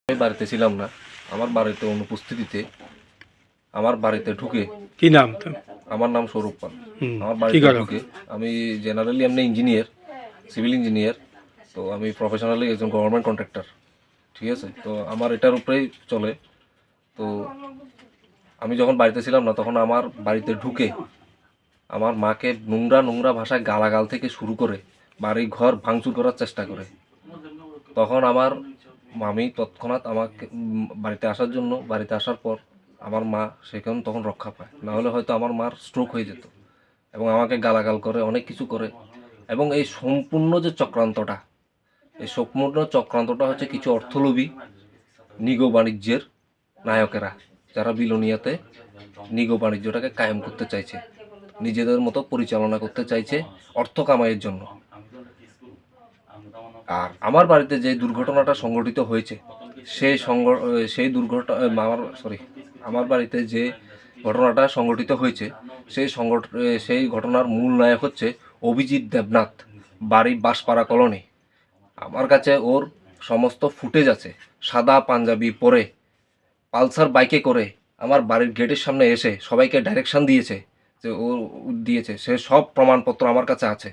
আমি বাড়িতে ছিলাম না, আমার বাড়িতে অনুপস্থিতিতে আমার বাড়িতে ঢুকে। কি নাম? আমার নাম স্বরূপ পাল। আমার কি বাড়িতে করো? ঢুকে, আমি জেনারেলি এমনি ইঞ্জিনিয়ার, সিভিল ইঞ্জিনিয়ার। তো আমি প্রফেশনালি একজন গভর্নমেন্ট কন্ট্রাক্টর, ঠিক আছে। তো আমার এটার উপরেই চলে। তো আমি যখন বাড়িতে ছিলাম না, তখন আমার বাড়িতে ঢুকে আমার মাকে নোংরা নোংরা ভাষায় গালাগাল থেকে শুরু করে বাড়ি ঘর ভাঙচুর করার চেষ্টা করে। তখন আমার মামি তৎক্ষণাৎ আমাকে বাড়িতে আসার জন্য, বাড়িতে আসার পর আমার মা সেখানে তখন রক্ষা পায়, না হলে হয়তো আমার মার স্ট্রোক হয়ে যেত। এবং আমাকে গালাগাল করে, অনেক কিছু করে। এবং এই সম্পূর্ণ যে চক্রান্তটা, এই সম্পূর্ণ চক্রান্তটা হচ্ছে কিছু অর্থলোভী নিগো বাণিজ্যের নায়কেরা, যারা বিলোনিয়াতে নিগো বাণিজ্যটাকে কায়েম করতে চাইছে, নিজেদের মতো পরিচালনা করতে চাইছে অর্থ কামাইয়ের জন্য। আর আমার বাড়িতে যে দুর্ঘটনাটা সংঘটিত হয়েছে, সেই দুর্ঘটনা আমার বাড়িতে যে ঘটনাটা সংঘটিত হয়েছে, সেই ঘটনার মূল নায়ক হচ্ছে অভিজিৎ দেবনাথ, বাড়ি বাঁশপাড়া কলোনি। আমার কাছে ওর সমস্ত ফুটেজ আছে। সাদা পাঞ্জাবি পরে পালসার বাইকে করে আমার বাড়ির গেটের সামনে এসে সবাইকে ডাইরেকশন দিয়েছে, যে ও দিয়েছে। সে সব প্রমাণপত্র আমার কাছে আছে,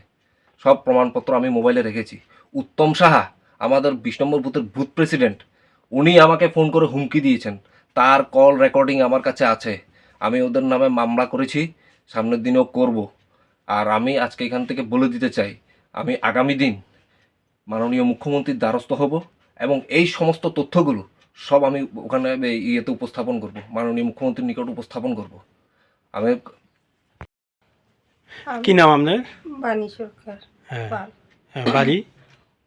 সব প্রমাণপত্র আমি মোবাইলে রেখেছি। উত্তম সাহা, আমাদের 20 নম্বর বুথের বুথ প্রেসিডেন্ট, উনি আমাকে ফোন করে হুমকি দিয়েছেন, তার কল রেকর্ডিং আমার কাছে আছে। আমি ওদের নামে মামলা করেছি, সামনের দিনেও করব। আর আমি আজকে এখান থেকে বলে দিতে চাই, আমি আগামী দিন মাননীয় মুখ্যমন্ত্রীর দ্বারস্থ হব এবং এই সমস্ত তথ্যগুলো সব আমি ওখানে ইয়েতে উপস্থাপন করব, মাননীয় মুখ্যমন্ত্রীর নিকট উপস্থাপন করব। আমি কি নাম আপনার? বাণী সরকার। হ্যাঁ, পাল। হ্যাঁ, বাড়ি?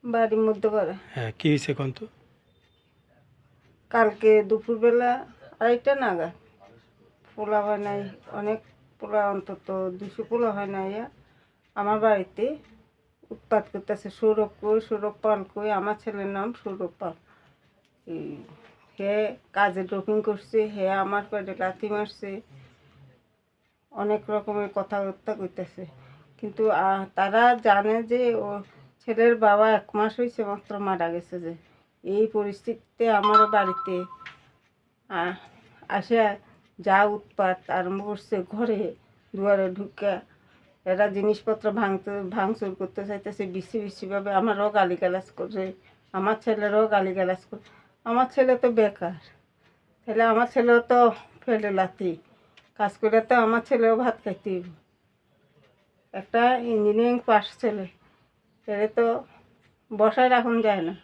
বাড়ি মধ্যপাড়া। হ্যাঁ, কি হয়েছে কোন তো? কালকে দুপুরবেলা 2:30 নাগাদ পোলা হয় নাই, অনেক পোলা, অন্তত 200 পোলা হয় নাই, আমার বাড়িতে উৎপাত করতেছে। সৌরভ পাল কই, আমার ছেলের নাম সৌরভ পাল। হে কাজে ড্রপিং করছে, হে আমার পেটে লাথি মারছে, অনেক রকমের কথাবার্তা কইতেছে। কিন্তু তারা জানে যে ও ছেলের বাবা 1 মাস হয়েছে মাত্র মারা গেছে। যে এই পরিস্থিতিতে আমার বাড়িতে আসে যা উৎপাত আরম্ভ করছে, ঘরে দুয়ারে ঢুকে এরা জিনিসপত্র ভাঙচুর করতে চাইতেছে, বিসিভাবে আমারও গালিগালাজ করে, আমার ছেলেরও গালিগালাজ করে। আমার ছেলে তো বেকার, তাহলে আমার ছেলেও তো ফেলে লাথি কাজ করে, তো আমার ছেলেও ভাত খাইতে। একটা ইঞ্জিনিয়ারিং পাস ছেলে, ছেলে তো বসায় রাখুন যায় না।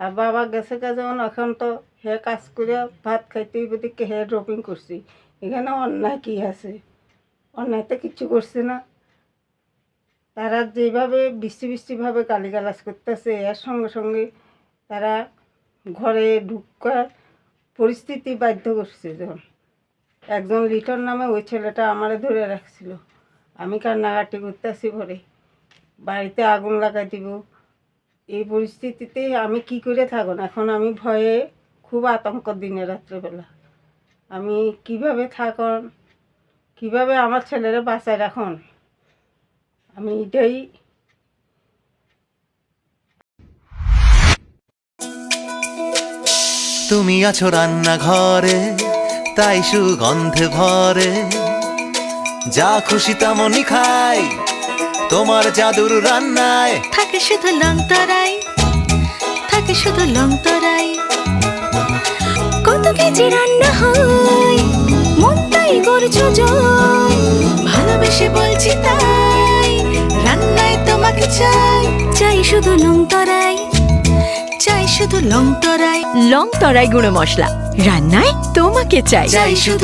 আর বাবা গেছে কাজে, এখন তো হে কাজ করে ভাত খাইতে দিকে হে ড্রপিং করছি। এখানে অন্যায় কী আছে? অন্যায় তো কিচ্ছু করছে না। তারা যেভাবে বৃষ্টিভাবে গালিগালাজ করতেছে, এর সঙ্গে সঙ্গে তারা ঘরে ঢুকার পরিস্থিতি বাধ্য করছে। যখন একজন লিটন নামে ওই ছেলেটা আমারে ধরে রাখছিল, আমি কান্নাকাটি করতেছি, ঘরে বাড়িতে আগুন লাগাই দিব। এই পরিস্থিতিতে আমি কি করে থাকুন? এখন আমি ভয়ে খুব আতঙ্ক, দিনে রাত্রেবেলা আমি কিভাবে থাকুন, কিভাবে আমার ছেলেরা বাঁচায় রাখুন, আমি এটাই। তুমি আছো রান্নাঘরে, তাই সুগন্ধে ভরে, যা খুশি তেমনই খাই তোমার জাদুর রান্নায়। থাকে শুধু লংতরাই, থাকে শুধু লংতরাই, কত কেজি রান্না হয়, মনটাই করছো জয়, ভালোবেসে বলছি তাই, রান্নায় তোমাকে চাই, চাই শুধু লংতরাই, চাই শুধু লংতরাই। লংতরাই গুঁড়ো মশলা, রান্নায় তোমাকে চাই, চাই শুধু